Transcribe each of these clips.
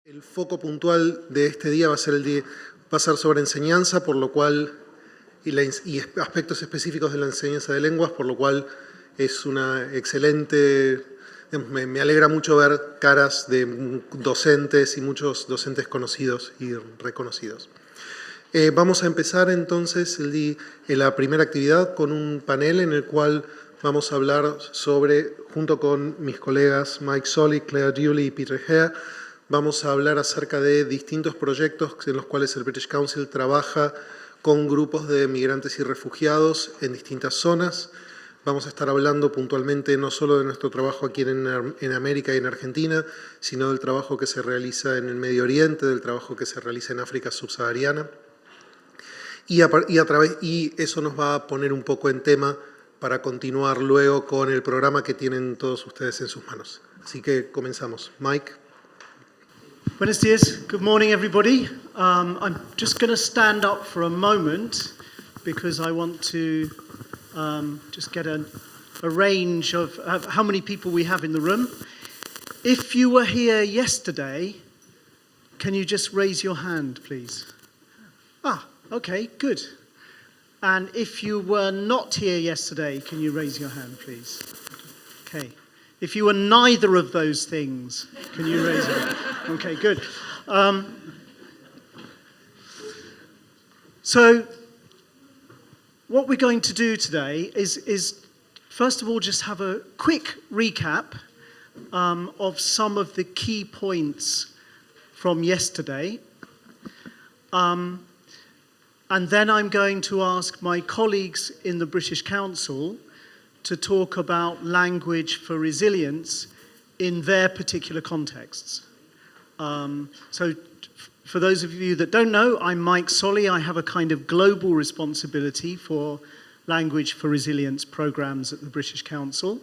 El foco puntual de este día va a ser sobre enseñanza, por lo cual, y aspectos específicos de la enseñanza de lenguas, por lo cual es una excelente, me alegra mucho ver caras de docentes y muchos docentes conocidos y reconocidos. Vamos a empezar entonces la primera actividad con un panel en el cual vamos a hablar sobre, junto con mis colegas Mike Solly, Claire Dewey y Peter Hare, vamos a hablar acerca de distintos proyectos en los cuales el British Council trabaja con grupos de migrantes y refugiados en distintas zonas. Vamos a estar hablando puntualmente no solo de nuestro trabajo aquí en América y en Argentina, sino del trabajo que se realiza en el Medio Oriente, del trabajo que se realiza en África subsahariana. Y eso nos va a poner un poco en tema para continuar luego con el programa que tienen todos ustedes en sus manos. Así que comenzamos. Mike. Buenos dias. Good morning, everybody. I'm just going to stand up for a moment because I want to just get a range of how many people we have in the room. If you were here yesterday, can you just raise your hand, please? Okay, good. And if you were not here yesterday, can you raise your hand, please? Okay. If you were neither of those things, can you raise your hand? Okay, good. So what we're going to do today is first of all, just have a quick recap of some of the key points from yesterday. And then I'm going to ask my colleagues in the British Council to talk about language for resilience in their particular contexts. So for those of you that don't know, I'm Mike Solly. I have a kind of global responsibility for language for resilience programs at the British Council.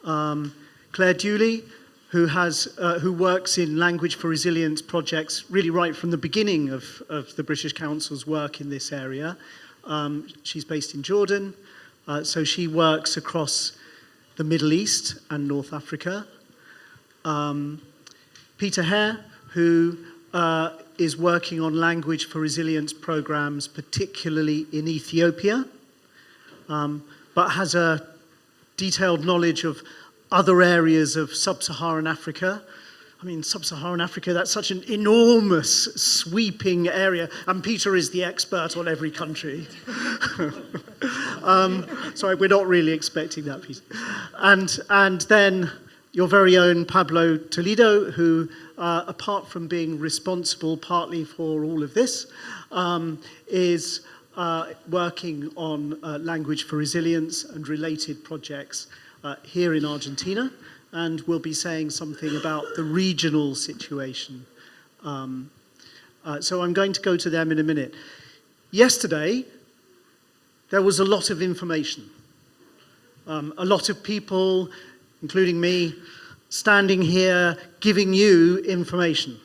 Claire Dewey, who works in language for resilience projects really right from the beginning of the British Council's work in this area. She's based in Jordan, so she works across the Middle East and North Africa. Peter Hare, who is working on language for resilience programs, particularly in Ethiopia, but has a detailed knowledge of other areas of sub-Saharan Africa. I mean, sub-Saharan Africa, that's such an enormous, sweeping area, and Peter is the expert on every country. Sorry, we're not really expecting that, Peter. And then your very own Pablo Toledo, who, apart from being responsible partly for all of this, is working on language for resilience and related projects here in Argentina, and will be saying something about the regional situation. So I'm going to go to them in a minute. Yesterday, there was a lot of information. A lot of people, including me, standing here giving you information.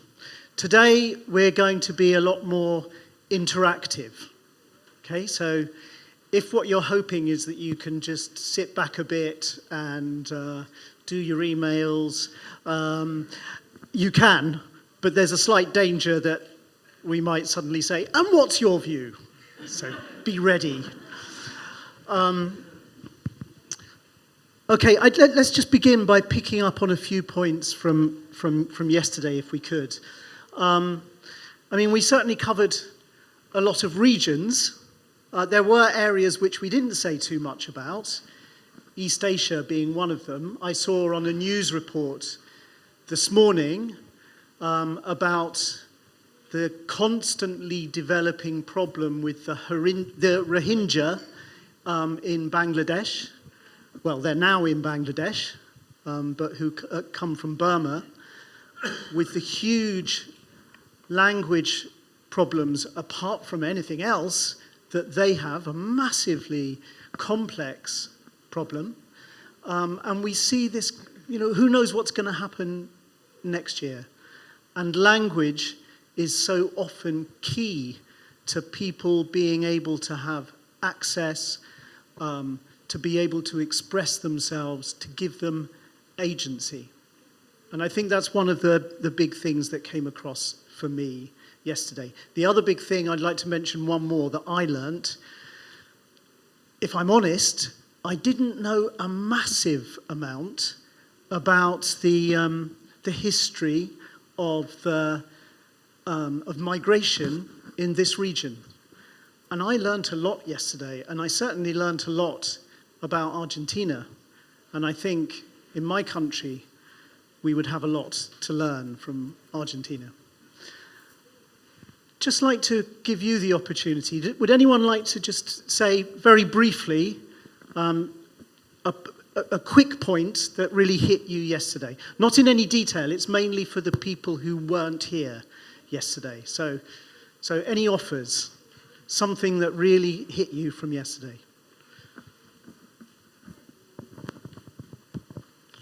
Today, we're going to be a lot more interactive. Okay, so if what you're hoping is that you can just sit back a bit and do your emails, you can, but there's a slight danger that we might suddenly say, and what's your view? So be ready. Okay, let's just begin by picking up on a few points from yesterday, if we could. I mean, we certainly covered a lot of regions. There were areas which we didn't say too much about, East Asia being one of them. I saw on a news report this morning about the constantly developing problem with the Rohingya in Bangladesh. Well, they're now in Bangladesh, but who come from Burma, with the huge language problems apart from anything else that they have, a massively complex problem. And we see this, who knows what's going to happen next year. And language is so often key to people being able to have access, to be able to express themselves, to give them agency. And I think that's one of the big things that came across for me yesterday. The other big thing, I'd like to mention one more that I learnt. If I'm honest, I didn't know a massive amount about the history of migration in this region. And I learnt a lot yesterday, and I certainly learnt a lot about Argentina. And I think in my country, we would have a lot to learn from Argentina. Just like to give you the opportunity. Would anyone like to just say very briefly a quick point that really hit you yesterday? Not in any detail, it's mainly for the people who weren't here yesterday. So any offers, something that really hit you from yesterday?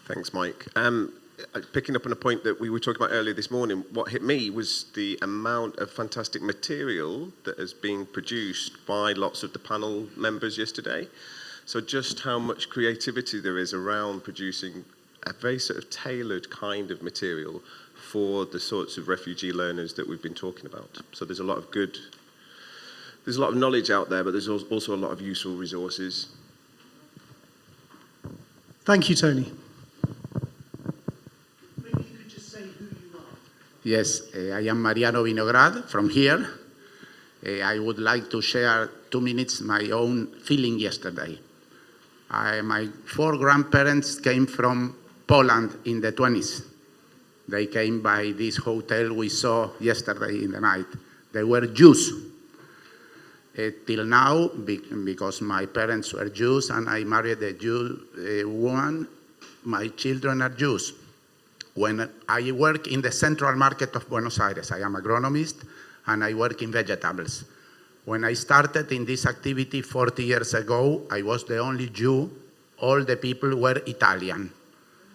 Thanks, Mike. Picking up on a point that we were talking about earlier this morning, what hit me was the amount of fantastic material that is being produced by lots of the panel members yesterday. So just how much creativity there is around producing a very sort of tailored kind of material for the sorts of refugee learners that we've been talking about. So there's a lot of knowledge out there, but there's also a lot of useful resources. Thank you, Tony. Maybe you could just say who you are. Yes, I am Mariano Vinograd from here. I would like to share 2 minutes my own feeling yesterday. My 4 grandparents came from Poland in the 20s. They came by this hotel we saw yesterday in the night. They were Jews. Till now, because my parents were Jews and I married a Jew woman, my children are Jews. When I work in the central market of Buenos Aires, I am agronomist and I work in vegetables. When I started in this activity 40 years ago, I was the only Jew. All the people were Italian.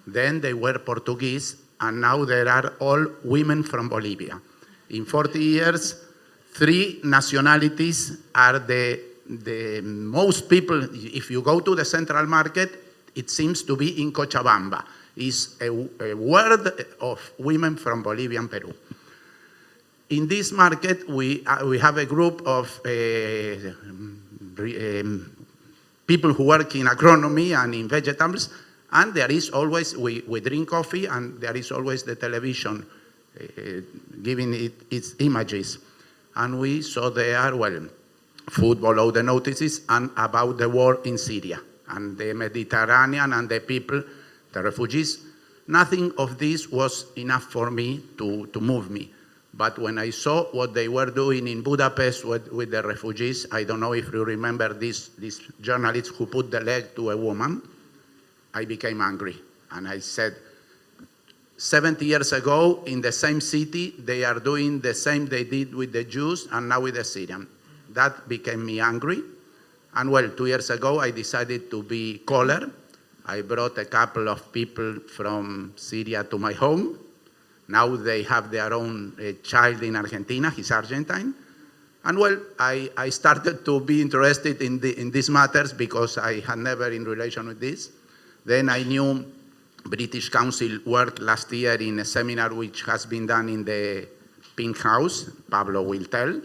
Then they were Portuguese, and now there are all women from Bolivia. In 40 years, 3 nationalities are the most people. If you go to the central market, it seems to be in Cochabamba. It's a world of women from Bolivia and Peru. In this market, we have a group of people who work in agronomy and in vegetables, and there is always, we drink coffee, and there is always the television giving its images. And we saw there, well, football, all the notices, and about the war in Syria, and the Mediterranean, and the people, the refugees. Nothing of this was enough for me to move me. But when I saw what they were doing in Budapest with the refugees, I don't know if you remember this journalist who put the leg to a woman, I became angry. And I said, 70 years ago, in the same city, they are doing the same they did with the Jews and now with the Syrians. That became me angry. And well, 2 years ago, I decided to be caller. I brought a couple of people from Syria to my home. Now they have their own child in Argentina, he's Argentine. And well, I started to be interested in these matters because I had never in relation with this. Then I knew British Council worked last year in a seminar which has been done in the Pink House, Pablo will tell.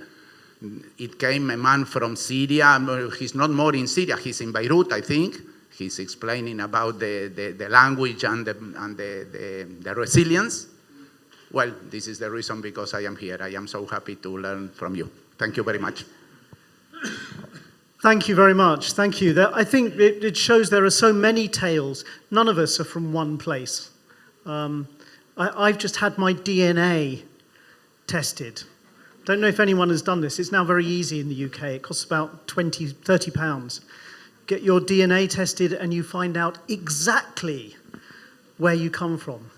It came a man from Syria, he's not more in Syria, he's in Beirut, I think. He's explaining about the language and the resilience. Well, this is the reason because I am here. I am so happy to learn from you. Thank you very much. Thank you very much. Thank you. I think it shows there are so many tales. None of us are from one place. I've just had my DNA tested. Don't know if anyone has done this. It's now very easy in the UK. It costs about 20, 30 pounds. Get your DNA tested and you find out exactly where you come from.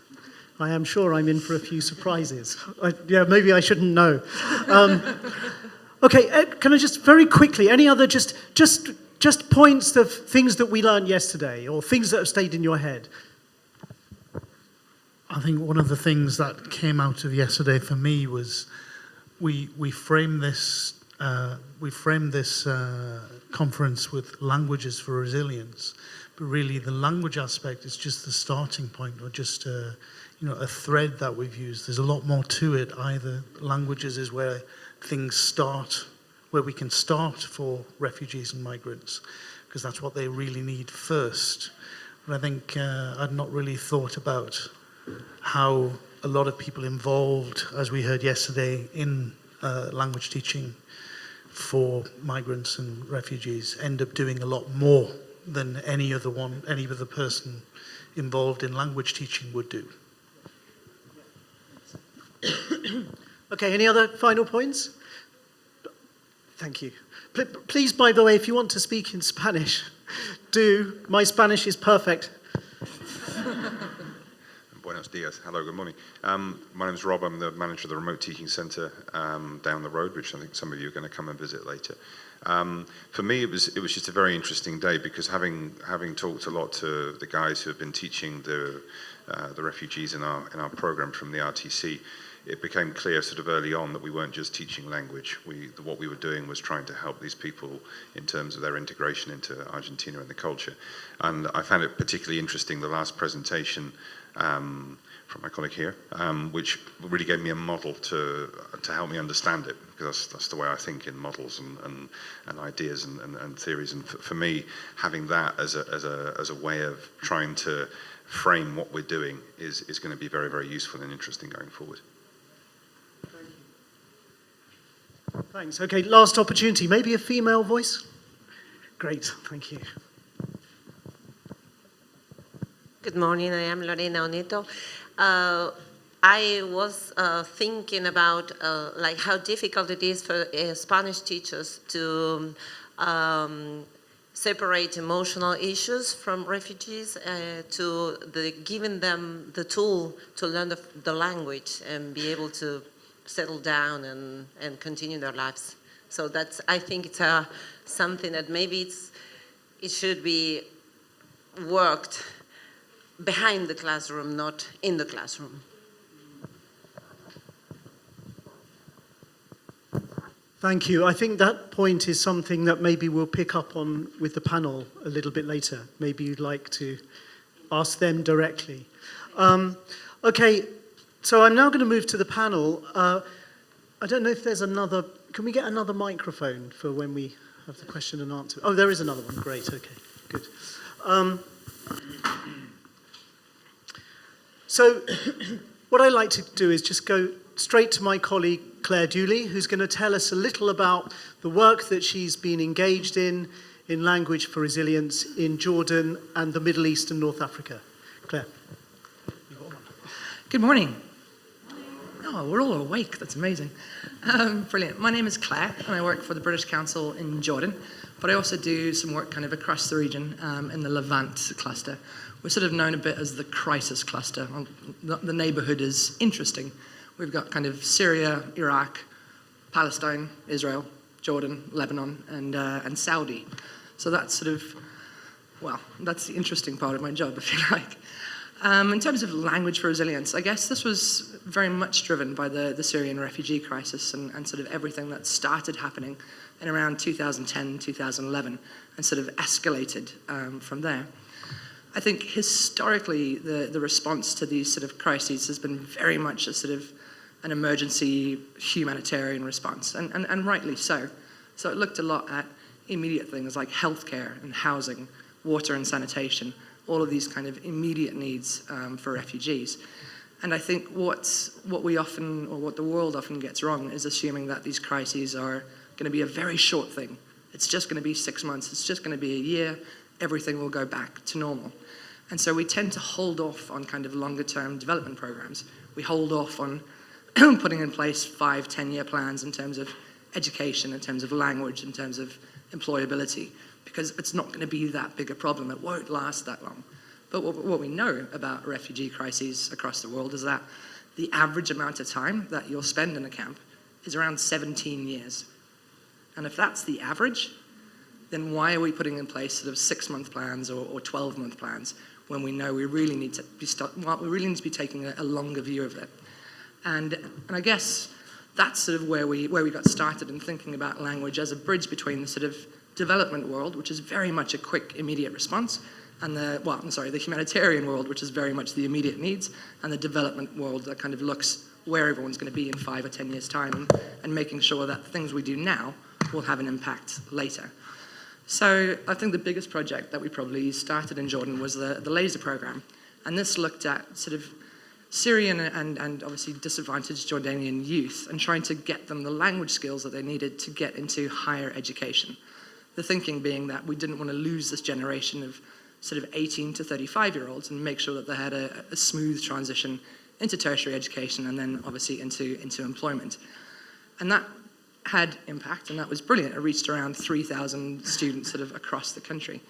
I am sure I'm in for a few surprises. Yeah, maybe I shouldn't know. Okay, can I just very quickly, any other just points of things that we learned yesterday or things that have stayed in your head? I think one of the things that came out of yesterday for me was we framed this conference with languages for resilience, but really the language aspect is just the starting point, or just a thread that we've used. There's a lot more to it. Either languages is where things start, where we can start for refugees and migrants, because that's what they really need first. But I think I'd not really thought about how a lot of people involved, as we heard yesterday, in language teaching for migrants and refugees end up doing a lot more than any other person involved in language teaching would do. Okay, any other final points? Thank you. Please, by the way, if you want to speak in Spanish, do. My Spanish is perfect. Buenos dias. Hello, good morning. My name is Rob. I'm the manager of the Remote Teaching Centre down the road, which I think some of you are going to come and visit later. For me, it was just a very interesting day because having talked a lot to the guys who have been teaching the refugees in our programme from the RTC, it became clear sort of early on that we weren't just teaching language. What we were doing was trying to help these people in terms of their integration into Argentina and the culture. And I found it particularly interesting, the last presentation from my colleague here, which really gave me a model to help me understand it, because that's the way I think in models and ideas and theories. And for me, having that as a way of trying to frame what we're doing is going to be very, very useful and interesting going forward. Thanks. Okay, last opportunity. Maybe a female voice? Great, thank you. Good morning, I am Lorena Oneto. I was thinking about like how difficult it is for Spanish teachers to separate emotional issues from refugees, giving them the tool to learn the language and be able to settle down and continue their lives. So I think it's something that maybe it should be worked behind the classroom, not in the classroom. Thank you. I think that point is something that maybe we'll pick up on with the panel a little bit later. Maybe you'd like to ask them directly. Okay, so I'm now going to move to the panel. I don't know if there's another... Can we get another microphone for when we have the question and answer? Oh, there is another one. Great, okay, good. So what I like to do is just go straight to my colleague Claire Dooley, who's going to tell us a little about the work that she's been engaged in Language for Resilience in Jordan and the Middle East and North Africa. Claire. Good morning. Oh, we're all awake. That's amazing. Brilliant. My name is Claire, and I work for the British Council in Jordan, but I also do some work kind of across the region in the Levant cluster. We're sort of known a bit as the crisis cluster. The neighborhood is interesting. We've got kind of Syria, Iraq, Palestine, Israel, Jordan, Lebanon, and Saudi. So that's sort of, well, that's the interesting part of my job, if you like. In terms of language for resilience, I guess this was very much driven by the Syrian refugee crisis and sort of everything that started happening in around 2010, 2011, and sort of escalated from there. I think historically the response to these sort of crises has been very much a sort of an emergency humanitarian response, and rightly so. So it looked a lot at immediate things like healthcare and housing, water and sanitation, all of these kind of immediate needs for refugees. And I think what the world often gets wrong is assuming that these crises are going to be a very short thing. It's just going to be 6 months, it's just going to be a year, everything will go back to normal. And so we tend to hold off on kind of longer term development programs. We hold off on putting in place 5, 10-year plans in terms of education, in terms of language, in terms of employability, because it's not going to be that big a problem. It won't last that long. But what we know about refugee crises across the world is that the average amount of time that you'll spend in a camp is around 17 years. And if that's the average, then why are we putting in place sort of 6-month plans or 12-month plans when we know we really need to be taking a longer view of it? And I guess that's sort of where we got started in thinking about language as a bridge between the sort of development world, which is very much a quick, immediate response, and the humanitarian world, which is very much the immediate needs, and the development world that kind of looks where everyone's going to be in 5 or 10 years' time, and making sure that the things we do now will have an impact later. So I think the biggest project that we probably started in Jordan was the LASER program, and this looked at sort of Syrian and obviously disadvantaged Jordanian youth and trying to get them the language skills that they needed to get into higher education. The thinking being that we didn't want to lose this generation of sort of 18 to 35-year-olds and make sure that they had a smooth transition into tertiary education and then obviously into employment. And that had impact, and that was brilliant. It reached around 3,000 students sort of across the country.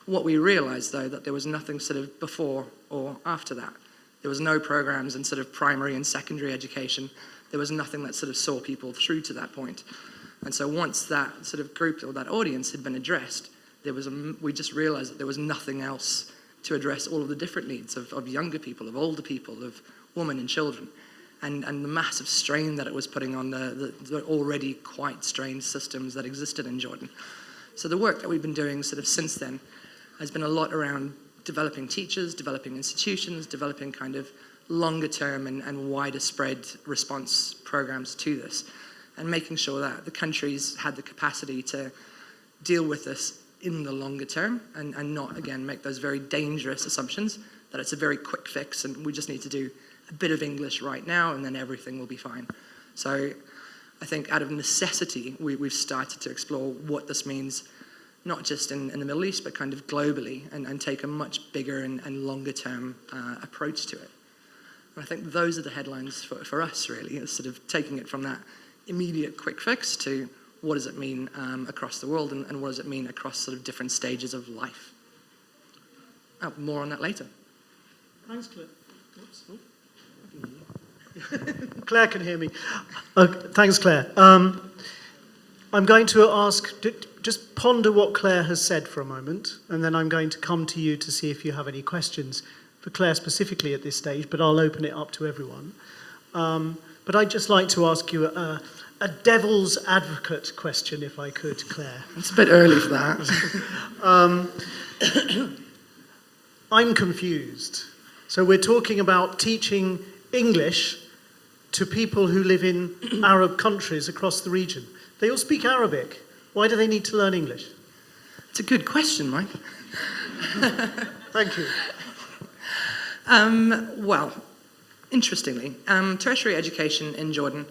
What we realized, though, that there was nothing sort of before or after that. There was no programs in sort of primary and secondary education. There was nothing that sort of saw people through to that point. And so once that sort of group or that audience had been addressed, we just realized that there was nothing else to address all of the different needs of younger people, of older people, of women and children. And the massive strain that it was putting on the already quite strained systems that existed in Jordan. So the work that we've been doing sort of since then has been a lot around developing teachers, developing institutions, developing kind of longer term and wider spread response programs to this, and making sure that the countries had the capacity to deal with this in the longer term and not, again, make those very dangerous assumptions that it's a very quick fix and we just need to do a bit of English right now and then everything will be fine. So I think out of necessity, we've started to explore what this means, not just in the Middle East, but kind of globally, and take a much bigger and longer term approach to it. And I think those are the headlines for us, really, is sort of taking it from that immediate quick fix to what does it mean across the world and what does it mean across sort of different stages of life. More on that later. Thanks, Claire. Oops. Claire can hear me. Thanks, Claire. I'm going to ask, just ponder what Claire has said for a moment, and then I'm going to come to you to see if you have any questions for Claire specifically at this stage, but I'll open it up to everyone. But I'd just like to ask you a devil's advocate question, if I could, Claire. It's a bit early for that. I'm confused. So we're talking about teaching English to people who live in Arab countries across the region. They all speak Arabic. Why do they need to learn English? It's a good question, Mike. Thank you. Well, interestingly, tertiary education in Jordan,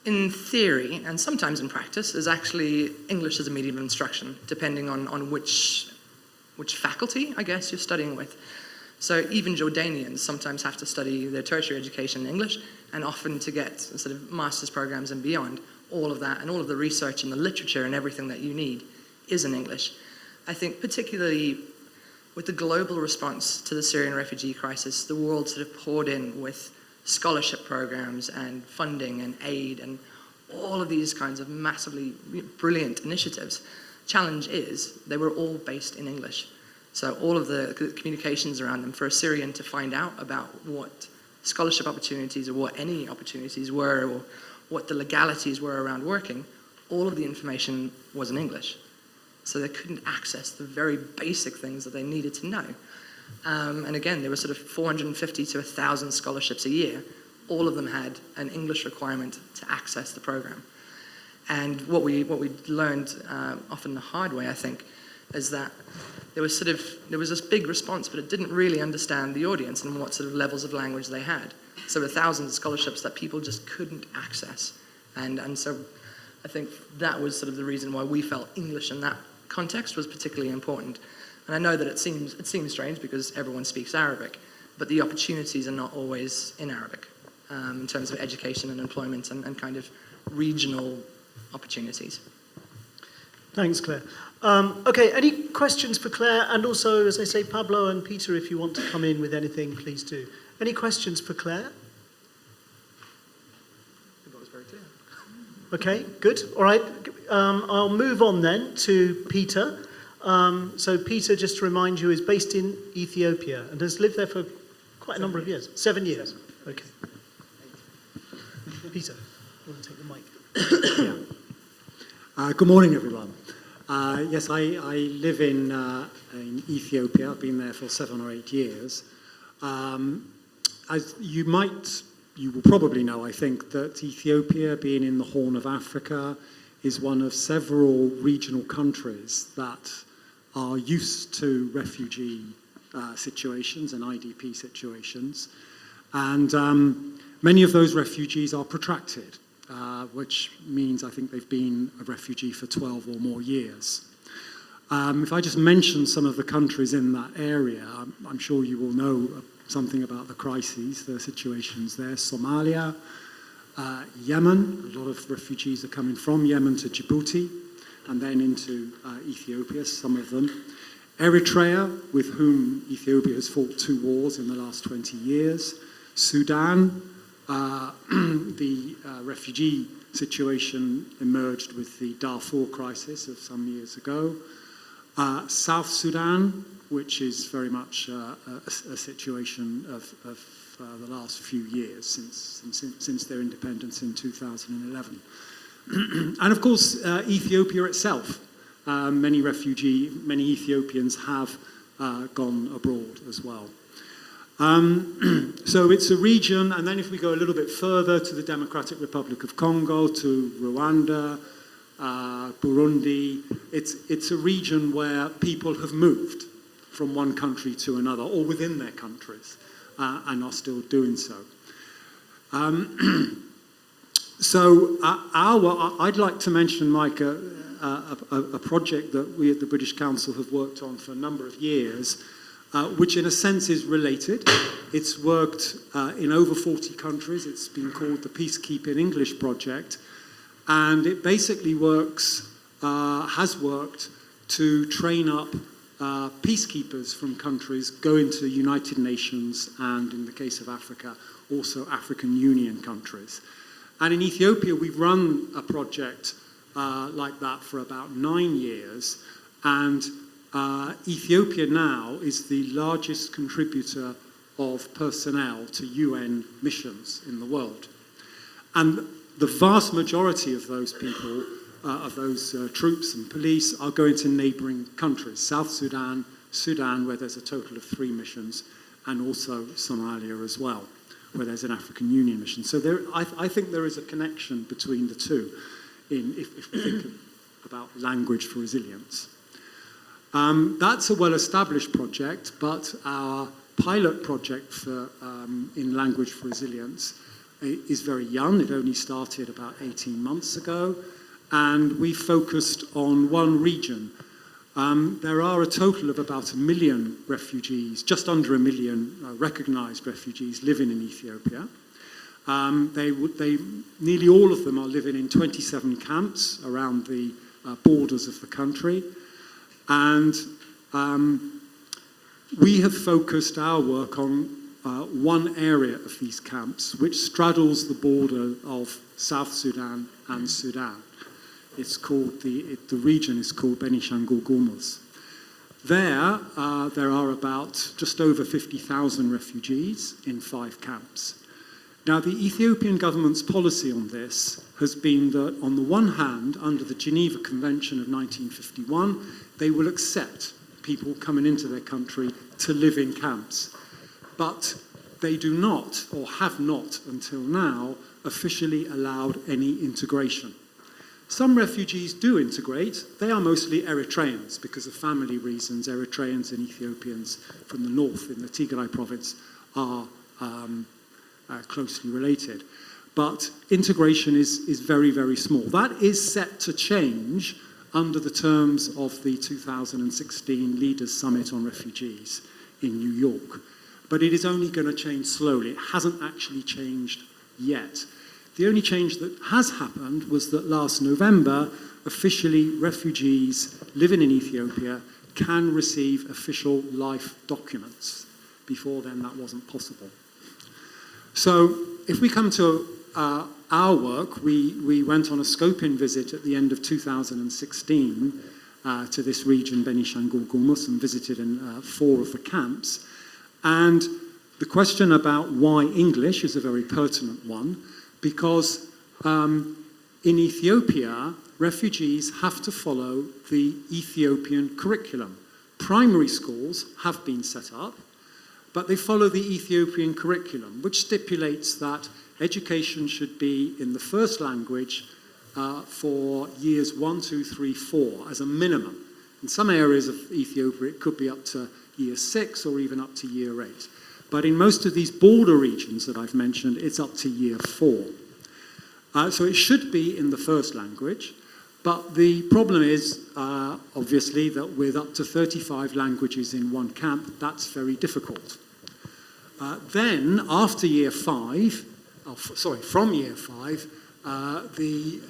in theory and sometimes in practice, is actually English as a medium of instruction, depending on which faculty, I guess, you're studying with. So even Jordanians sometimes have to study their tertiary education in English, and often to get sort of master's programs and beyond, all of that and all of the research and the literature and everything that you need is in English. I think particularly with the global response to the Syrian refugee crisis, the world sort of poured in with scholarship programs and funding and aid and all of these kinds of massively brilliant initiatives. Challenge is they were all based in English. So all of the communications around them, for a Syrian to find out about what scholarship opportunities or what any opportunities were or what the legalities were around working, all of the information was in English. So they couldn't access the very basic things that they needed to know. And again, there were sort of 450 to 1,000 scholarships a year. All of them had an English requirement to access the program. And what we learned, often the hard way, I think, is that there was this big response, but it didn't really understand the audience and what sort of levels of language they had. So there were thousands of scholarships that people just couldn't access. And so I think that was sort of the reason why we felt English in that context was particularly important. And I know that it seems strange because everyone speaks Arabic, but the opportunities are not always in Arabic in terms of education and employment and kind of regional opportunities. Thanks, Claire. Okay, any questions for Claire? And also, as I say, Pablo and Peter, if you want to come in with anything, please do. Any questions for Claire? That was very clear. Okay, good. All right. I'll move on then to Peter. So Peter, just to remind you, is based in Ethiopia and has lived there for quite a number of years. 7 years. Okay. Peter, you want to take the mic? Good morning, everyone. Yes, I live in Ethiopia. I've been there for 7 or 8 years. As you will probably know, I think, that Ethiopia, being in the Horn of Africa, is one of several regional countries that are used to refugee situations and IDP situations. And many of those refugees are protracted, which means I think they've been a refugee for 12 or more years. If I just mention some of the countries in that area, I'm sure you will know something about the crises, the situations there. Somalia, Yemen, a lot of refugees are coming from Yemen to Djibouti and then into Ethiopia, some of them. Eritrea, with whom Ethiopia has fought 2 wars in the last 20 years. Sudan, the refugee situation emerged with the Darfur crisis of some years ago. South Sudan, which is very much a situation of the last few years since their independence in 2011. And of course, Ethiopia itself. Many Ethiopians have gone abroad as well. So it's a region, and then if we go a little bit further to the Democratic Republic of Congo, to Rwanda, Burundi, it's a region where people have moved from one country to another, or within their countries, and are still doing so. I'd like to mention, Mike, a project that we at the British Council have worked on for a number of years, which in a sense is related. It's worked in over 40 countries. It's been called the Peacekeeping English Project, and it basically has worked to train up peacekeepers from countries going to United Nations, and in the case of Africa, also African Union countries. And in Ethiopia, we've run a project like that for about 9 years, and Ethiopia now is the largest contributor of personnel to UN missions in the world. And the vast majority of those people, of those troops and police, are going to neighbouring countries, South Sudan, Sudan, where there's a total of 3 missions, and also Somalia as well, where there's an African Union mission. So I think there is a connection between the two, if we think about language for resilience. That's a well-established project, but our pilot project in language for resilience is very young. It only started about 18 months ago, and we focused on one region. There are a total of about 1 million refugees, just under 1 million recognised refugees living in Ethiopia. Nearly all of them are living in 27 camps around the borders of the country. And we have focused our work on one area of these camps, which straddles the border of South Sudan and Sudan. It's called the region is called Benishangul Gumuz. There are about just over 50,000 refugees in 5 camps. Now, the Ethiopian government's policy on this has been that, on the one hand, under the Geneva Convention of 1951, they will accept people coming into their country to live in camps. But they do not, or have not until now, officially allowed any integration. Some refugees do integrate. They are mostly Eritreans because of family reasons. Eritreans and Ethiopians from the north in the Tigray province are closely related. But integration is very, very small. That is set to change under the terms of the 2016 Leaders' Summit on Refugees in New York. But it is only going to change slowly. It hasn't actually changed yet. The only change that has happened was that last November, officially refugees living in Ethiopia can receive official life documents. Before then, that wasn't possible. So if we come to our work, we went on a scoping visit at the end of 2016 to this region, Benishangul Gumuz, and visited in 4 of the camps. And the question about why English is a very pertinent one, because In Ethiopia, refugees have to follow the Ethiopian curriculum. Primary schools have been set up, but they follow the Ethiopian curriculum, which stipulates that education should be in the first language for years 1, 2, 3, 4 as a minimum. In some areas of Ethiopia, it could be up to year 6 or even up to year 8. But in most of these border regions that I've mentioned, it's up to year 4. So it should be in the first language, but the problem is, obviously, that with up to 35 languages in one camp, that's very difficult. Then, after year 5, from year 5, the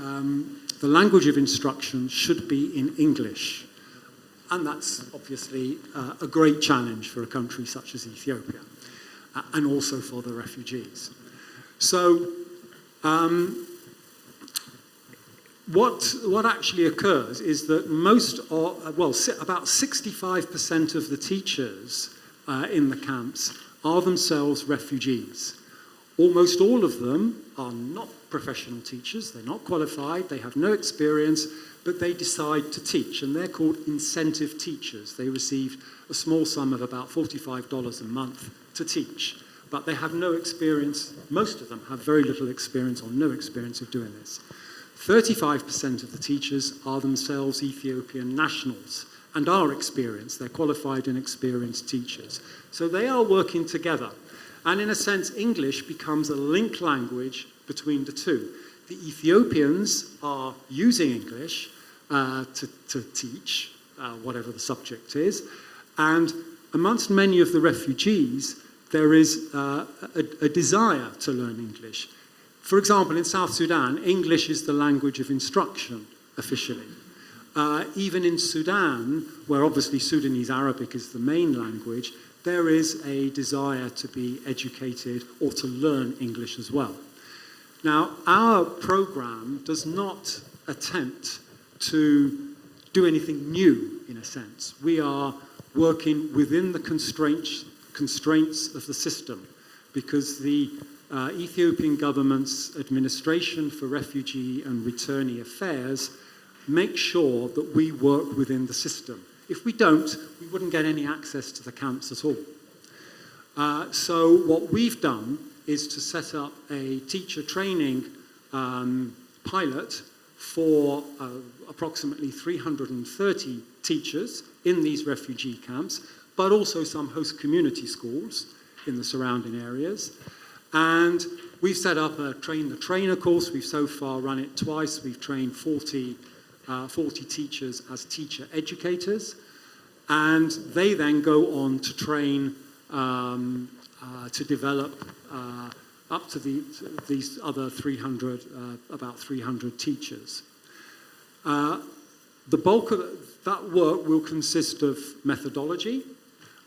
language of instruction should be in English. And that's obviously a great challenge for a country such as Ethiopia, and also for the refugees. So, what actually occurs is that about 65% of the teachers in the camps are themselves refugees. Almost all of them are not professional teachers, they're not qualified, they have no experience, but they decide to teach, and they're called incentive teachers. They receive a small sum of about $45 a month to teach, but they have no experience. Most of them have very little experience or no experience of doing this. 35% of the teachers are themselves Ethiopian nationals and are experienced. They're qualified and experienced teachers. So they are working together. And in a sense, English becomes a link language between the two. The Ethiopians are using English to teach, whatever the subject is. And amongst many of the refugees, there is a desire to learn English. For example, in South Sudan, English is the language of instruction officially. Even in Sudan, where obviously Sudanese Arabic is the main language, there is a desire to be educated or to learn English as well. Now, our program does not attempt to do anything new, in a sense. We are working within the constraints of the system, because the Ethiopian government's Administration for Refugee and Returnee Affairs make sure that we work within the system. If we don't, we wouldn't get any access to the camps at all. So what we've done is to set up a teacher training pilot for approximately 330 teachers in these refugee camps, but also some host community schools in the surrounding areas. And we've set up a train the trainer course. We've so far run it twice. We've trained 40 teachers as teacher educators. And they then go on to train to develop up to these other 300, about 300 teachers. The bulk of that work will consist of methodology,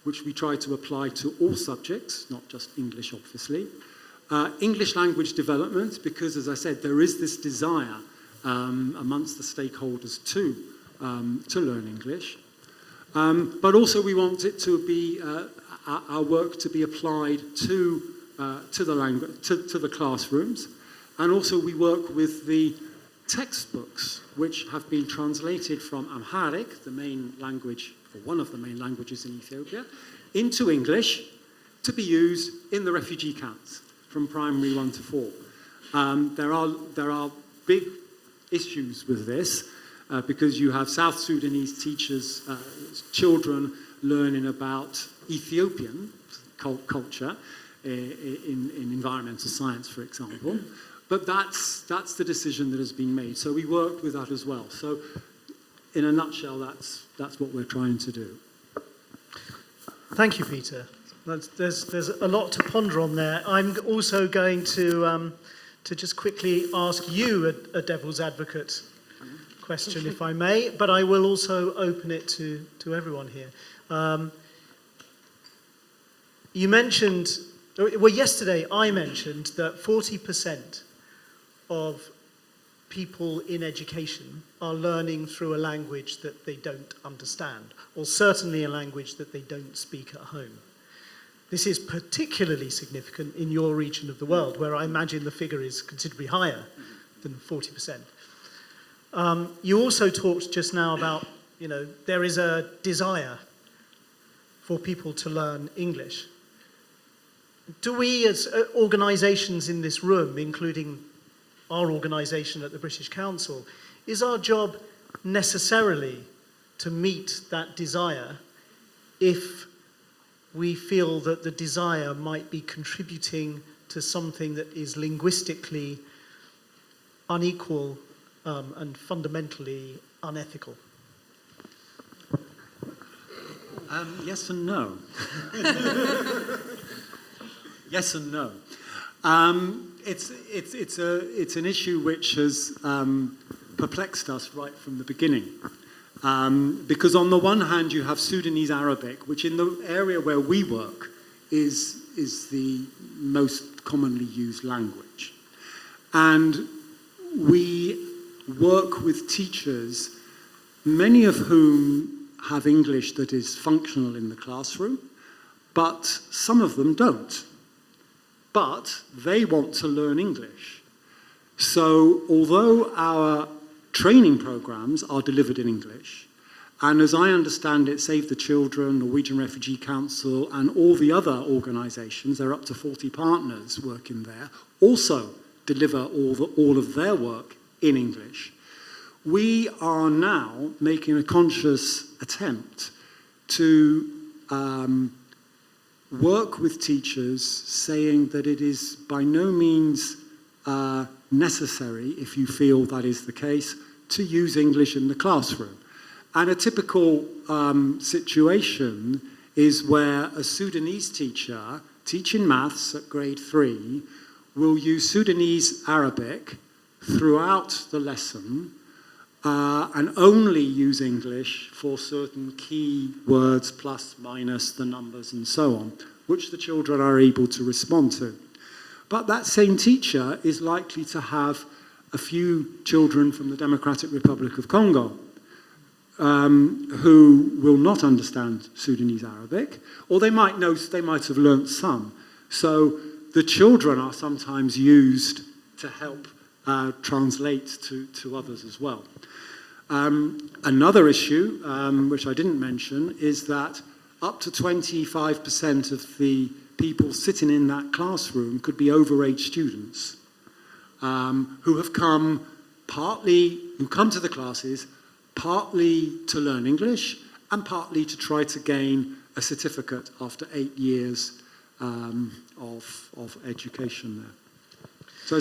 which we try to apply to all subjects, not just English, obviously. English language development, because, as I said, there is this desire amongst the stakeholders to learn English. But also we want it to be, our work to be applied to the classrooms. And also we work with the textbooks, which have been translated from Amharic, the main language, or one of the main languages in Ethiopia, into English to be used in the refugee camps from primary 1 to 4. There are big issues with this because you have South Sudanese teachers, children learning about Ethiopian culture in environmental science, for example. But that's the decision that has been made. So we worked with that as well. So in a nutshell, that's what we're trying to do. Thank you, Peter. There's a lot to ponder on there. I'm also going to just quickly ask you a devil's advocate question, if I may, but I will also open it to everyone here. You mentioned, well, yesterday I mentioned that 40% of people in education are learning through a language that they don't understand, or certainly a language that they don't speak at home. This is particularly significant in your region of the world, where I imagine the figure is considerably higher than 40%. You also talked just now about, there is a desire for people to learn English. Do we as organisations in this room, including our organisation at the British Council, is our job necessarily to meet that desire if we feel that the desire might be contributing to something that is linguistically unequal and fundamentally unethical? Yes and no. Yes and no. It's an issue which has perplexed us right from the beginning. Because on the one hand, you have Sudanese Arabic, which in the area where we work is the most commonly used language. And we work with teachers, many of whom have English that is functional in the classroom, but some of them don't. But they want to learn English. So although our training programs are delivered in English, and as I understand it, Save the Children, Norwegian Refugee Council, and all the other organisations, there are up to 40 partners working there, also deliver all of their work in English. We are now making a conscious attempt to work with teachers, saying that it is by no means necessary, if you feel that is the case, to use English in the classroom. And a typical situation is where a Sudanese teacher teaching maths at grade 3 will use Sudanese Arabic throughout the lesson and only use English for certain key words, plus, minus, the numbers, and so on, which the children are able to respond to. But that same teacher is likely to have a few children from the Democratic Republic of Congo who will not understand Sudanese Arabic, or they might have learnt some. So the children are sometimes used to help translate to others as well. Another issue, which I didn't mention, is that up to 25% of the people sitting in that classroom could be overage students who come to the classes partly to learn English and partly to try to gain a certificate after 8 years of education there. So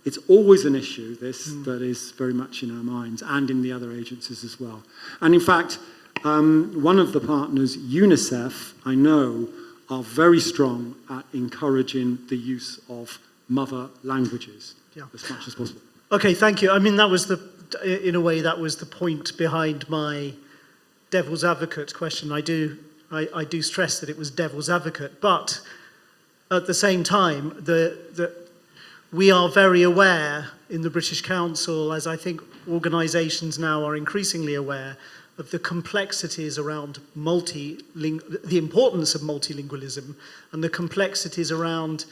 it's always an issue, that is very much in our minds and in the other agencies as well. And in fact, one of the partners, UNICEF, I know, are very strong at encouraging the use of mother languages as much as possible. Okay, thank you. I mean, that was in a way, that was the point behind my devil's advocate question. I do stress that it was devil's advocate, but at the same time, we are very aware in the British Council, as I think organisations now are increasingly aware, of the complexities around the importance of multilingualism and the complexities around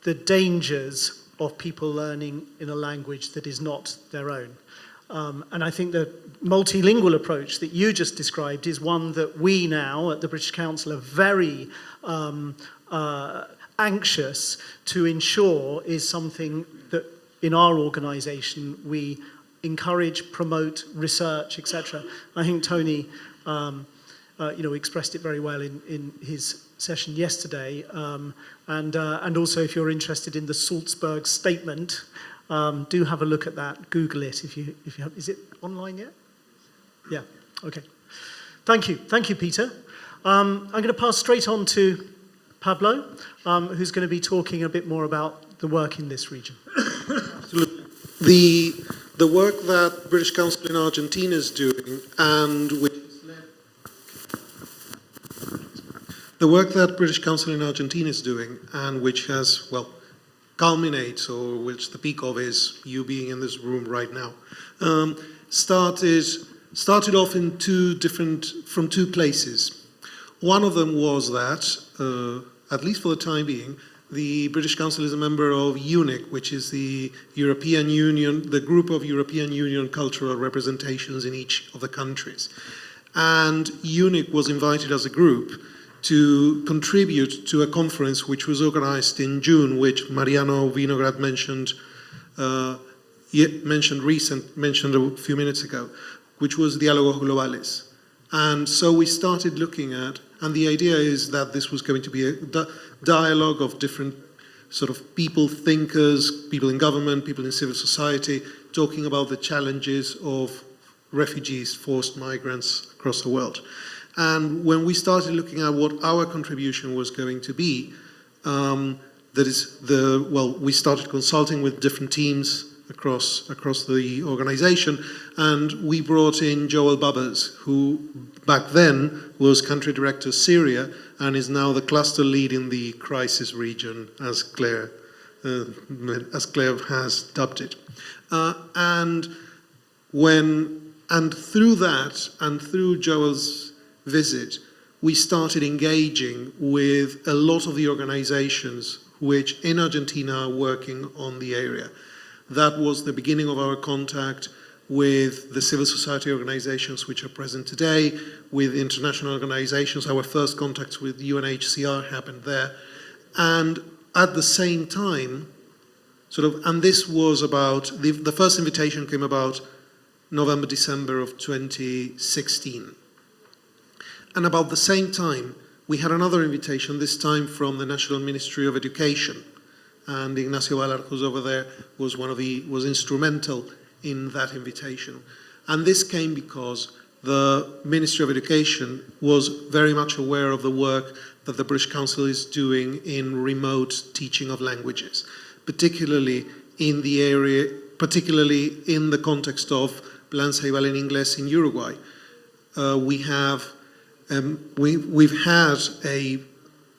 the dangers of people learning in a language that is not their own. And I think the multilingual approach that you just described is one that we now at the British Council are very anxious to ensure is something that in our organisation we encourage, promote, research, etc. I think Tony expressed it very well in his session yesterday. And also, if you're interested in the Salzburg Statement, do have a look at that. Google it if you have. Is it online yet? Yeah. Okay. Thank you, Peter. I'm going to pass straight on to Pablo, who's going to be talking a bit more about the work in this region. The work that British Council in Argentina is doing, and which has, culminates, or which the peak of is you being in this room right now, started off from two places. One of them was that, at least for the time being, the British Council is a member of UNIC, which is the European Union, the group of European Union cultural representations in each of the countries. And UNIC was invited as a group to contribute to a conference which was organized in June, which Mariano Vinograd mentioned a few minutes ago, which was Diálogos Globales. And so we started looking at, and the idea is that this was going to be a dialogue of different sort of people, thinkers, people in government, people in civil society, talking about the challenges of refugees, forced migrants across the world. And when we started looking at what our contribution was going to be, we started consulting with different teams across the organization, and we brought in Joel Bubbers, who back then was country director of Syria and is now the cluster lead in the crisis region, as Claire has dubbed it. And through that, and through Joel's visit, we started engaging with a lot of the organizations which in Argentina are working on the area. That was the beginning of our contact with the civil society organizations which are present today, with international organizations. Our first contacts with UNHCR happened there. And at the same time, and this was about, the first invitation came about November, December of 2016. And about the same time, we had another invitation, this time from the National Ministry of Education. And Ignacio Ballard, who's over there, was instrumental in that invitation. And this came because the Ministry of Education was very much aware of the work that the British Council is doing in remote teaching of languages, particularly in the context of Plan Ceibal en Inglés in Uruguay. We've had a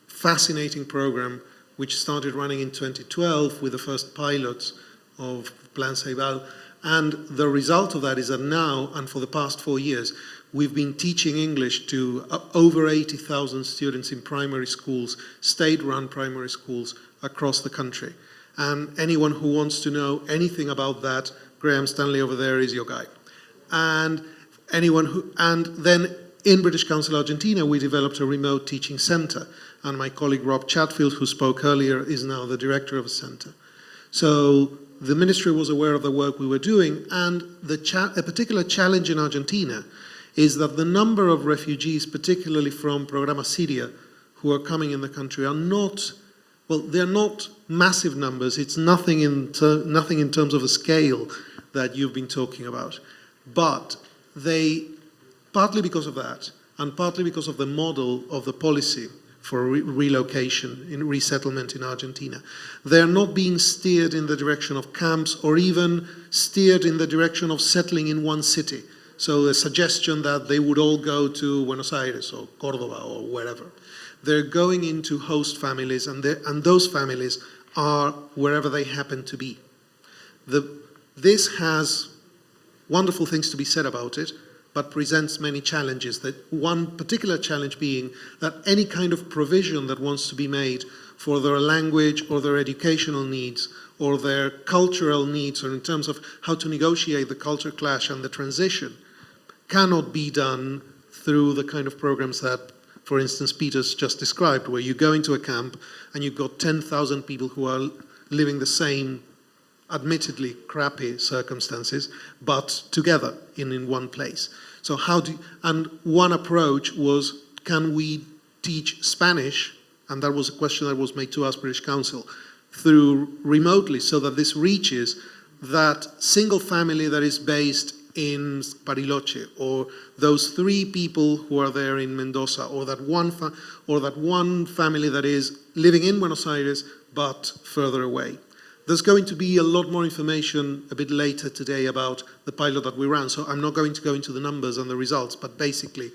fascinating program which started running in 2012 with the first pilots of Plan Ceibal. And the result of that is that now, and for the past 4 years, we've been teaching English to over 80,000 students in primary schools, state-run primary schools across the country. And anyone who wants to know anything about that, Graham Stanley over there is your guy. And then in British Council Argentina, we developed a remote teaching center. And my colleague Rob Chatfield, who spoke earlier, is now the director of a center. So the ministry was aware of the work we were doing, and a particular challenge in Argentina is that the number of refugees, particularly from Programa Syria, who are coming in the country are not, they're not massive numbers. It's nothing in terms of the scale that you've been talking about. But they, partly because of that, and partly because of the model of the policy for relocation, in resettlement in Argentina, they're not being steered in the direction of camps or even steered in the direction of settling in one city. So the suggestion that they would all go to Buenos Aires or Córdoba or wherever. They're going into host families, and those families are wherever they happen to be. This has wonderful things to be said about it, but presents many challenges. That one particular challenge being that any kind of provision that wants to be made for their language or their educational needs or their cultural needs, or in terms of how to negotiate the culture clash and the transition, cannot be done through the kind of programs that, for instance, Peter's just described, where you go into a camp and you've got 10,000 people who are living the same, admittedly crappy circumstances, but together in one place. So and one approach was, can we teach Spanish? And that was a question that was made to us, British Council, through remotely, so that this reaches that single family that is based in Bariloche, or those 3 people who are there in Mendoza, or that one family that is living in Buenos Aires but further away. There's going to be a lot more information a bit later today about the pilot that we ran, so I'm not going to go into the numbers and the results, but basically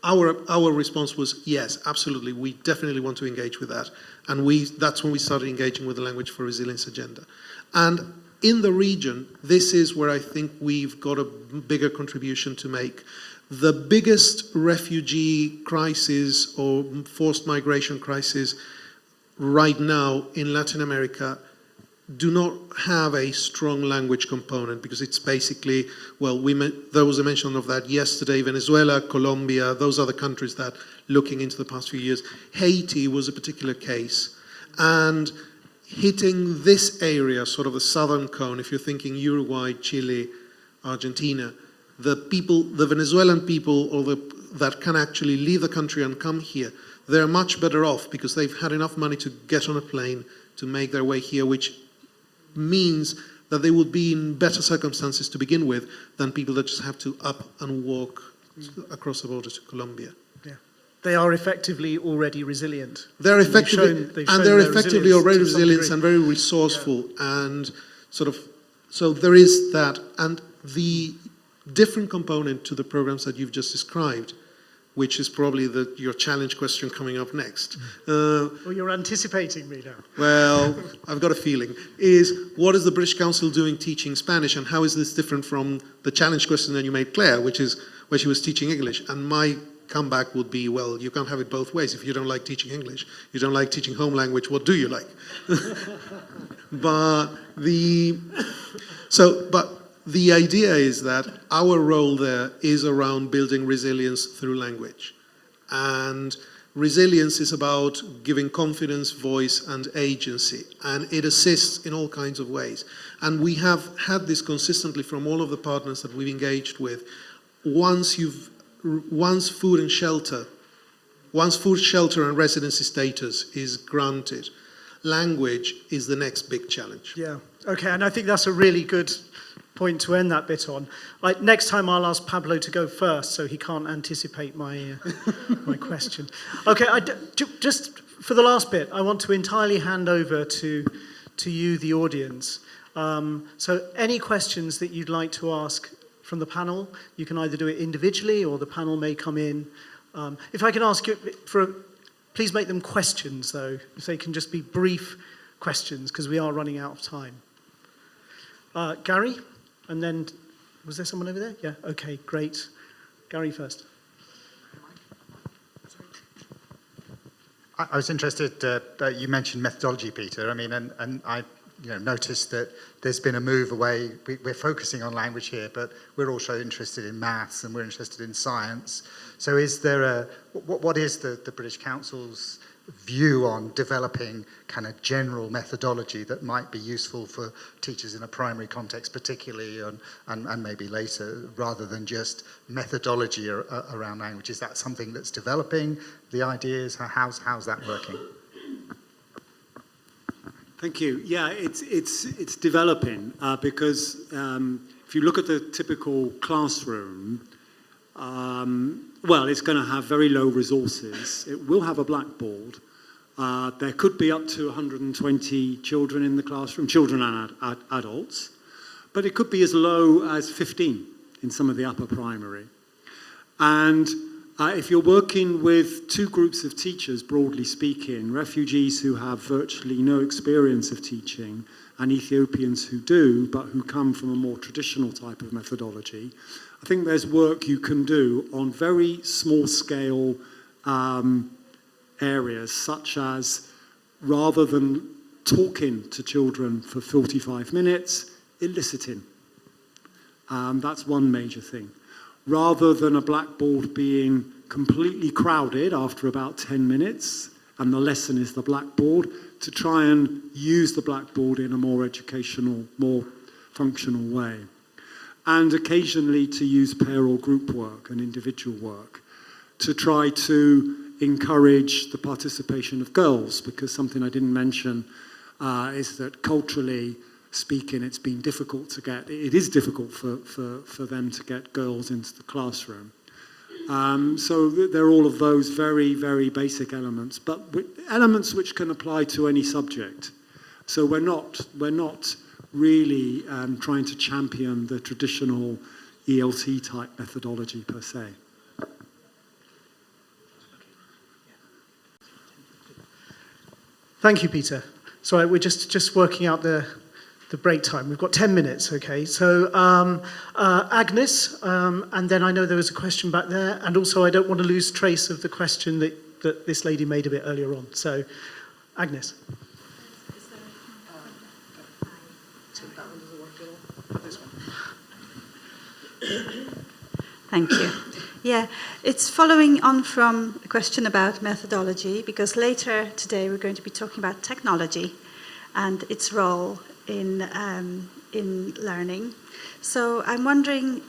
our response was, yes, absolutely, we definitely want to engage with that. And that's when we started engaging with the Language for Resilience agenda. And in the region, this is where I think we've got a bigger contribution to make. The biggest refugee crisis or forced migration crisis right now in Latin America do not have a strong language component, because it's basically, well, there was a mention of that yesterday, Venezuela, Colombia, those are the countries that, looking into the past few years, Haiti was a particular case. And hitting this area, sort of the southern cone, if you're thinking Uruguay, Chile, Argentina, the Venezuelan people, that can actually leave the country and come here, they're much better off because they've had enough money to get on a plane to make their way here, which means that they would be in better circumstances to begin with than people that just have to up and walk across the border to Colombia. Yeah. They are effectively already resilient. They're effectively, they're effectively already resilient and very resourceful, and so there is that. And the different component to the programs that you've just described, which is probably your challenge question coming up next. Well, you're anticipating me now. Well, I've got a feeling, is what is the British Council doing teaching Spanish, and how is this different from the challenge question that you made Claire, which is where she was teaching English? And my comeback would be, well, you can't have it both ways. If you don't like teaching English, you don't like teaching home language, what do you like? But the idea is that our role there is around building resilience through language. And resilience is about giving confidence, voice, and agency. And it assists in all kinds of ways. And we have had this consistently from all of the partners that we've engaged with. Once food, shelter and residency status is granted, language is the next big challenge. Yeah, okay, and I think that's a really good point to end that bit on. Next time I'll ask Pablo to go first so he can't anticipate my my question. Okay, just for the last bit, I want to entirely hand over to you, the audience. So any questions that you'd like to ask from the panel, you can either do it individually or the panel may come in. If I can ask you, please make them questions though, if they can just be brief questions, because we are running out of time. Gary? And then, was there someone over there? Yeah, okay, great. Gary first. I was interested that you mentioned methodology, Peter. I mean, and I noticed that there's been a move away. We're focusing on language here, but we're also interested in maths and we're interested in science. So is there what is the British Council's view on developing kind of general methodology that might be useful for teachers in a primary context particularly, and maybe later, rather than just methodology around language? Is that something that's developing? The ideas, how's that working? Thank you. Yeah, it's developing because if you look at the typical classroom, well, it's going to have very low resources. It will have a blackboard. There could be up to 120 children in the classroom, children and adults, but it could be as low as 15 in some of the upper primary. And if you're working with two groups of teachers, broadly speaking, refugees who have virtually no experience of teaching and Ethiopians who do, but who come from a more traditional type of methodology, I think there's work you can do on very small scale areas, such as rather than talking to children for 45 minutes, eliciting. That's one major thing. Rather than a blackboard being completely crowded after about 10 minutes, and the lesson is the blackboard, to try and use the blackboard in a more educational, more functional way. And occasionally to use pair or group work and individual work to try to encourage the participation of girls, because something I didn't mention is that culturally speaking, it's been difficult to get, it is difficult for them to get girls into the classroom. So there are all of those very, very basic elements, but elements which can apply to any subject. So we're not really trying to champion the traditional ELT type methodology per se. Thank you, Peter. Sorry, we're just working out the break time. We've got 10 minutes, okay. So Agnes, and then I know there was a question back there, and also I don't want to lose trace of the question that this lady made a bit earlier on. So Agnes. Thank you. Yeah, it's following on from a question about methodology, because later today we're going to be talking about technology and its role in learning. So I'm wondering,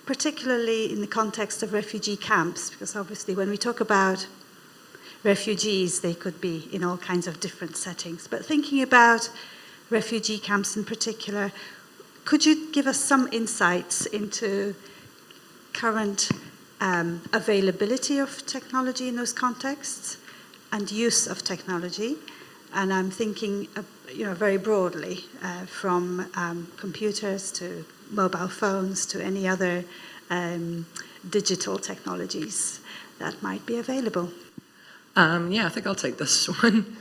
particularly in the context of refugee camps, because obviously when we talk about refugees, they could be in all kinds of different settings. But thinking about refugee camps in particular, could you give us some insights into current availability of technology in those contexts and use of technology? And I'm thinking, very broadly, from computers to mobile phones to any other digital technologies that might be available. Yeah, I think I'll take this one.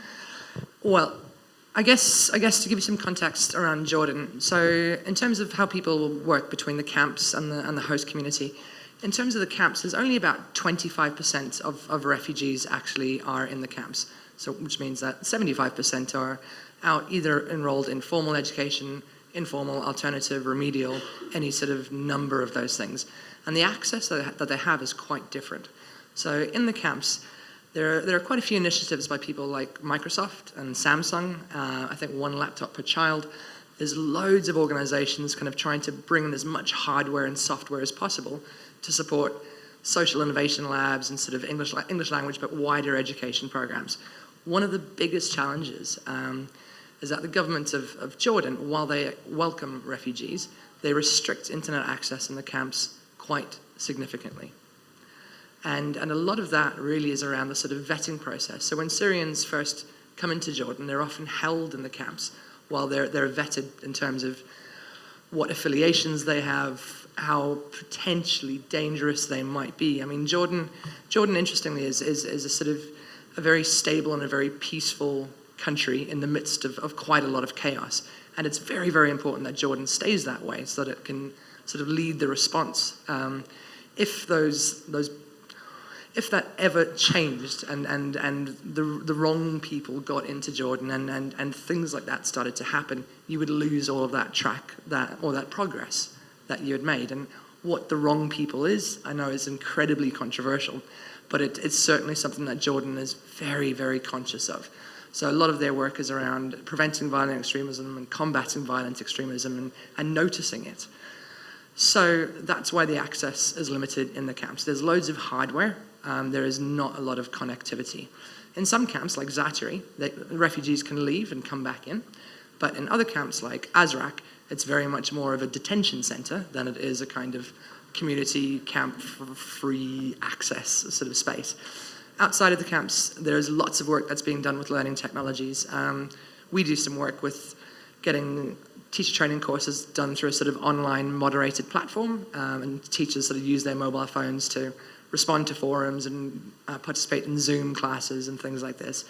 Well, I guess to give you some context around Jordan. So in terms of how people work between the camps and the host community, in terms of the camps, there's only about 25% of refugees actually are in the camps. So which means that 75% are out either enrolled in formal education, informal, alternative, remedial, any sort of number of those things. And the access that they have is quite different. So in the camps, there are quite a few initiatives by people like Microsoft and Samsung. I think 1 laptop per child. There's loads of organizations kind of trying to bring in as much hardware and software as possible to support social innovation labs and sort of English language, but wider education programs. One of the biggest challenges is that the government of Jordan, while they welcome refugees, they restrict internet access in the camps quite significantly. And a lot of that really is around the sort of vetting process. So when Syrians first come into Jordan, they're often held in the camps while they're vetted in terms of what affiliations they have, how potentially dangerous they might be. I mean, Jordan interestingly, is a sort of a very stable and a very peaceful country in the midst of quite a lot of chaos. And it's very, very important that Jordan stays that way so that it can sort of lead the response. If that ever changed and the wrong people got into Jordan and things like that started to happen, you would lose all of that that progress that you had made. And what the wrong people is, I know is incredibly controversial, but it's certainly something that Jordan is very, very conscious of. So a lot of their work is around preventing violent extremism and combating violent extremism and noticing it. So that's why the access is limited in the camps. There's loads of hardware. There is not a lot of connectivity. In some camps, like Zaatari, refugees can leave and come back in. But in other camps, like Azraq, it's very much more of a detention center than it is a kind of community camp for free access sort of space. Outside of the camps, there's lots of work that's being done with learning technologies. We do some work with getting teacher training courses done through a sort of online moderated platform, and teachers sort of use their mobile phones to respond to forums and participate in Zoom classes and things like this.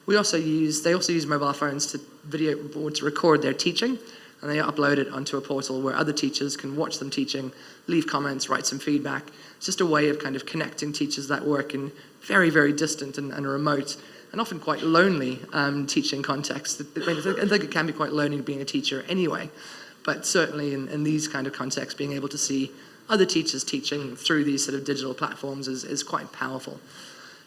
They also use mobile phones to video or to record their teaching, and they upload it onto a portal where other teachers can watch them teaching, leave comments, write some feedback. It's just a way of kind of connecting teachers that work in very, very distant and remote and often quite lonely teaching contexts. I think it can be quite lonely being a teacher anyway, but certainly in these kind of contexts, being able to see other teachers teaching through these sort of digital platforms is quite powerful.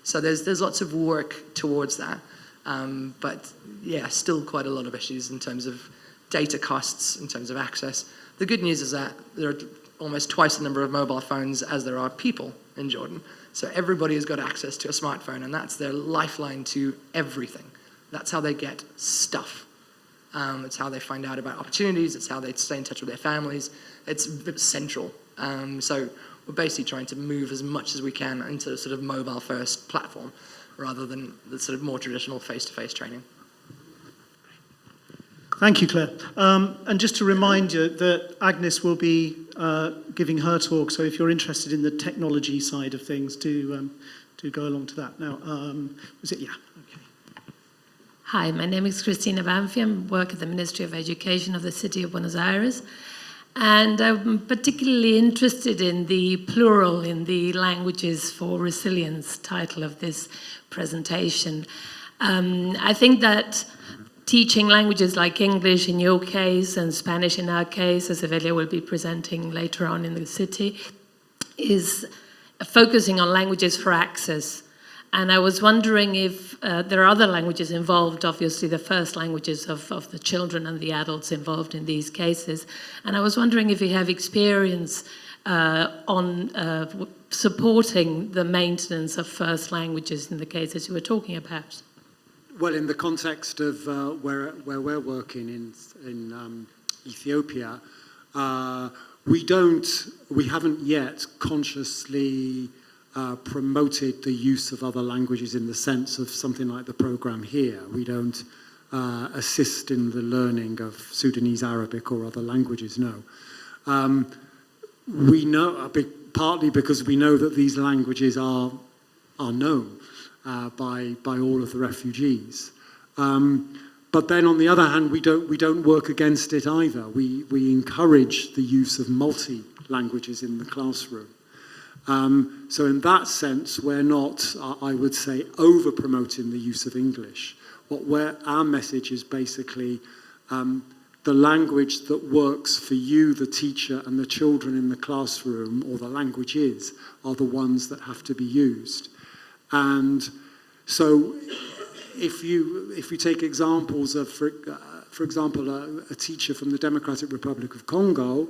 So there's lots of work towards that, but yeah, still quite a lot of issues in terms of data costs, in terms of access. The good news is that there are almost twice the number of mobile phones as there are people in Jordan. So everybody has got access to a smartphone, and that's their lifeline to everything. That's how they get stuff. It's how they find out about opportunities. It's how they stay in touch with their families. It's central. So we're basically trying to move as much as we can into a sort of mobile-first platform rather than the sort of more traditional face-to-face training. Thank you, Claire. And just to remind you that Agnes will be giving her talk, so if you're interested in the technology side of things, do go along to that. Now, was it? Yeah. Okay. Hi, my name is Cristina Banfi. I work at the Ministry of Education of the City of Buenos Aires. And I'm particularly interested in the plural in the languages for resilience title of this presentation. I think that teaching languages like English in your case and Spanish in our case, as Evelia will be presenting later on in the city, is focusing on languages for access. And I was wondering if there are other languages involved, obviously the first languages of the children and the adults involved in these cases. And I was wondering if you have experience on supporting the maintenance of first languages in the cases you were talking about. Well, in the context of where we're working in Ethiopia, we haven't yet consciously promoted the use of other languages in the sense of something like the program here. We don't assist in the learning of Sudanese Arabic or other languages, no. We know, partly because we know that these languages are known by all of the refugees. But then on the other hand, we don't work against it either. We encourage the use of multi-languages in the classroom. So in that sense, we're not, I would say, over-promoting the use of English. Our message is basically the language that works for you, the teacher, and the children in the classroom, or the languages, are the ones that have to be used. And so if you take examples of, for example, a teacher from the Democratic Republic of Congo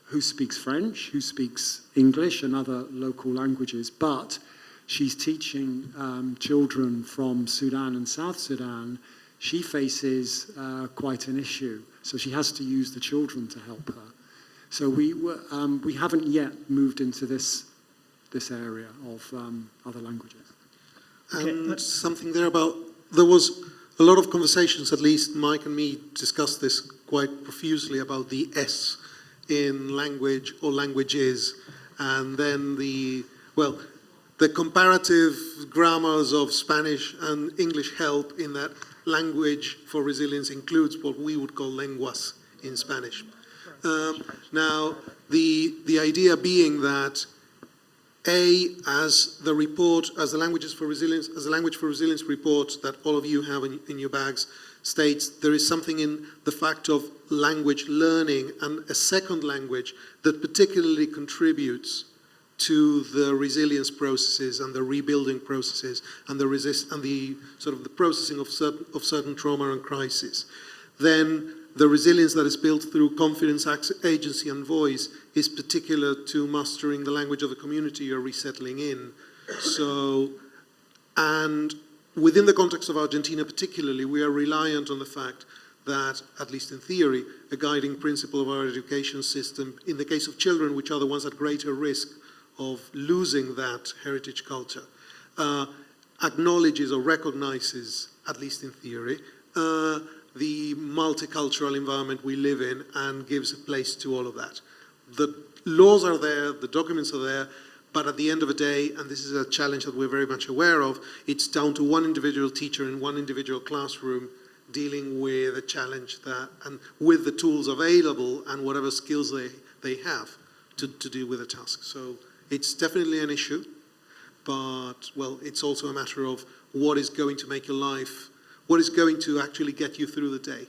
who speaks French, who speaks English and other local languages, but she's teaching children from Sudan and South Sudan, she faces quite an issue. So she has to use the children to help her. So we haven't yet moved into this area of other languages. And something there about, there was a lot of conversations, at least Mike and me discussed this quite profusely, about the S in language or languages, and then the comparative grammars of Spanish and English help in that language for resilience includes what we would call lenguas in Spanish. Now, the idea being that as the report, as the languages for resilience, as the language for resilience report that all of you have in your bags states, there is something in the fact of language learning and a second language that particularly contributes to the resilience processes and the rebuilding processes and the sort of the processing of certain trauma and crisis. Then the resilience that is built through confidence, agency, and voice is particular to mastering the language of the community you're resettling in. So, and within the context of Argentina particularly, we are reliant on the fact that, at least in theory, a guiding principle of our education system, in the case of children, which are the ones at greater risk of losing that heritage culture, acknowledges or recognizes, at least in theory, the multicultural environment we live in and gives a place to all of that. The laws are there, the documents are there, but at the end of the day, and this is a challenge that we're very much aware of, it's down to one individual teacher in one individual classroom dealing with a challenge that, and with the tools available and whatever skills they have to deal with the task. So it's definitely an issue, but, well, it's also a matter of what is going to make your life, what is going to actually get you through the day.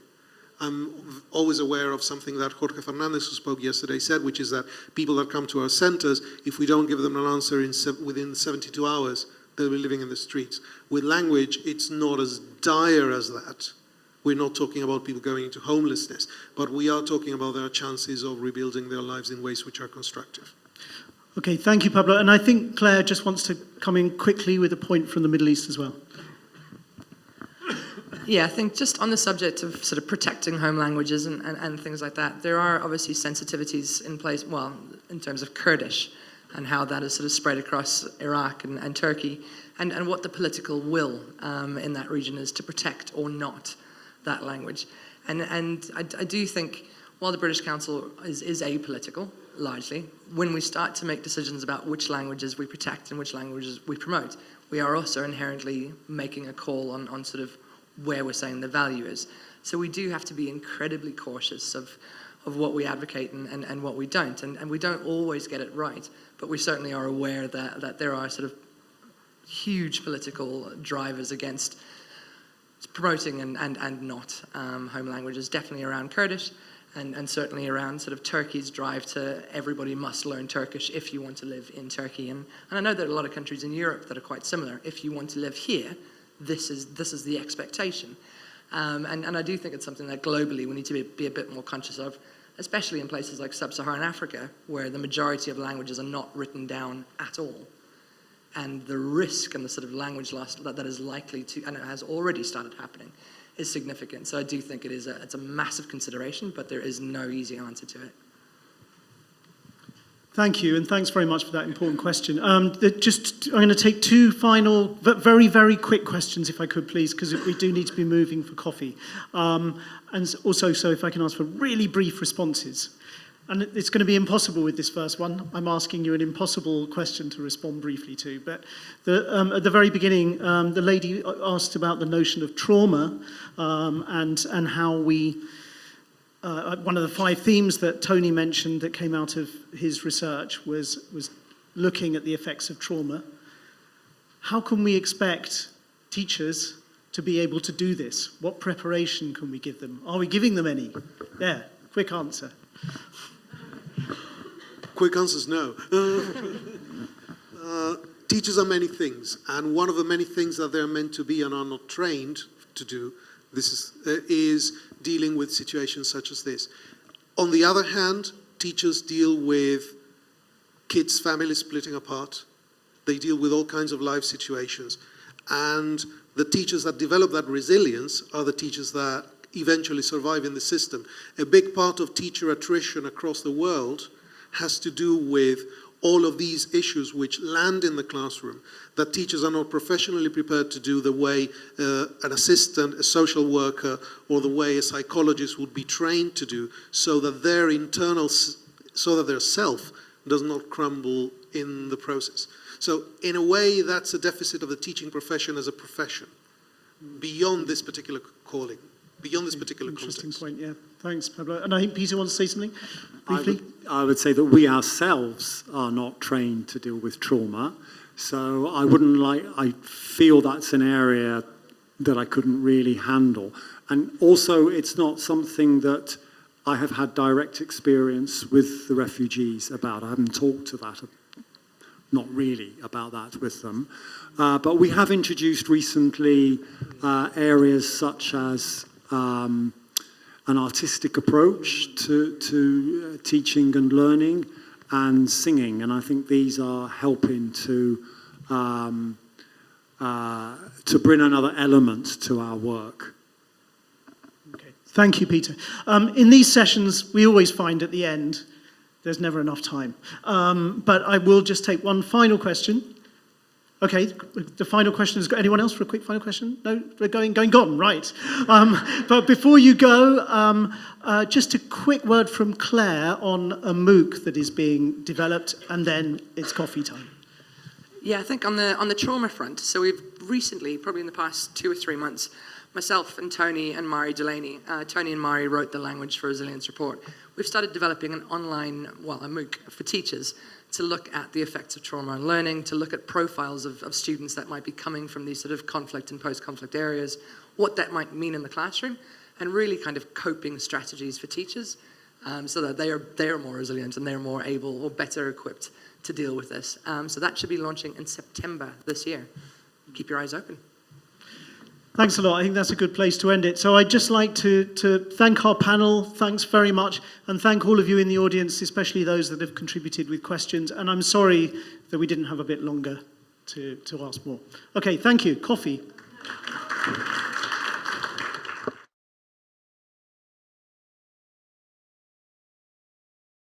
I'm always aware of something that Jorge Fernandez, who spoke yesterday, said, which is that people that come to our centers, if we don't give them an answer within 72 hours, they'll be living in the streets. With language, it's not as dire as that. We're not talking about people going into homelessness, but we are talking about their chances of rebuilding their lives in ways which are constructive. Okay, thank you, Pablo. And I think Claire just wants to come in quickly with a point from the Middle East as well. Yeah, I think just on the subject of sort of protecting home languages and things like that, there are obviously sensitivities in place, well, in terms of Kurdish and how that is sort of spread across Iraq and Turkey, and what the political will in that region is to protect or not that language. And I do think, while the British Council is apolitical, largely, when we start to make decisions about which languages we protect and which languages we promote, we are also inherently making a call on sort of where we're saying the value is. So we do have to be incredibly cautious of what we advocate and what we don't. And we don't always get it right, but we certainly are aware that there are sort of huge political drivers against promoting and not home languages, definitely around Kurdish and certainly around sort of Turkey's drive to everybody must learn Turkish if you want to live in Turkey. And I know there are a lot of countries in Europe that are quite similar. If you want to live here, this is the expectation. And I do think it's something that globally we need to be a bit more conscious of, especially in places like sub-Saharan Africa, where the majority of languages are not written down at all. And the risk and the sort of language loss that is likely to, and it has already started happening, is significant. So I do think it's a massive consideration, but there is no easy answer to it. Thank you, and thanks very much for that important question. I'm going to take two final, very, very quick questions, if I could, please, because we do need to be moving for coffee. And also, so if I can ask for really brief responses. And it's going to be impossible with this first one. I'm asking you an impossible question to respond briefly to. But at the very beginning, the lady asked about the notion of trauma and how we... one of the 5 themes that Tony mentioned that came out of his research was looking at the effects of trauma. How can we expect teachers to be able to do this? What preparation can we give them? Are we giving them any? There, quick answer. Quick answer is no. Teachers are many things, and one of the many things that they're meant to be and are not trained to do is dealing with situations such as this. On the other hand, teachers deal with kids' families splitting apart. They deal with all kinds of life situations. And the teachers that develop that resilience are the teachers that eventually survive in the system. A big part of teacher attrition across the world has to do with all of these issues which land in the classroom that teachers are not professionally prepared to do the way an assistant, a social worker, or the way a psychologist would be trained to do, so that their self does not crumble in the process. So in a way, that's a deficit of the teaching profession as a profession, beyond this particular calling, beyond this particular context. Interesting point, yeah. Thanks, Pablo. And I think Peter wants to say something briefly. I would say that we ourselves are not trained to deal with trauma. So I feel that's an area that I couldn't really handle. And also, it's not something that I have had direct experience with the refugees about. I haven't talked to that, not really about that with them. But we have introduced recently areas such as an artistic approach to teaching and learning and singing, and I think these are helping to bring another element to our work. Okay. Thank you, Peter. In these sessions, we always find at the end there's never enough time, but I will just take one final question. Okay, the final question is, anyone else for a quick final question? No, we're gone, right. But before you go, just a quick word from Claire on a MOOC that is being developed, and then it's coffee time. Yeah, I think on the trauma front, so we've recently, probably in the past 2 or 3 months, myself and Tony and Mari Delaney, Tony and Mari wrote the Language for Resilience report. We've started developing an online, a MOOC for teachers to look at the effects of trauma on learning, to look at profiles of students that might be coming from these sort of conflict and post-conflict areas, what that might mean in the classroom, and really kind of coping strategies for teachers so that they are more resilient and they're more able or better equipped to deal with this. So that should be launching in September this year. Keep your eyes open. Thanks a lot. I think that's a good place to end it. So I'd just like to thank our panel. Thanks very much. And thank all of you in the audience, especially those that have contributed with questions. And I'm sorry that we didn't have a bit longer to ask more. Okay, thank you. Coffee.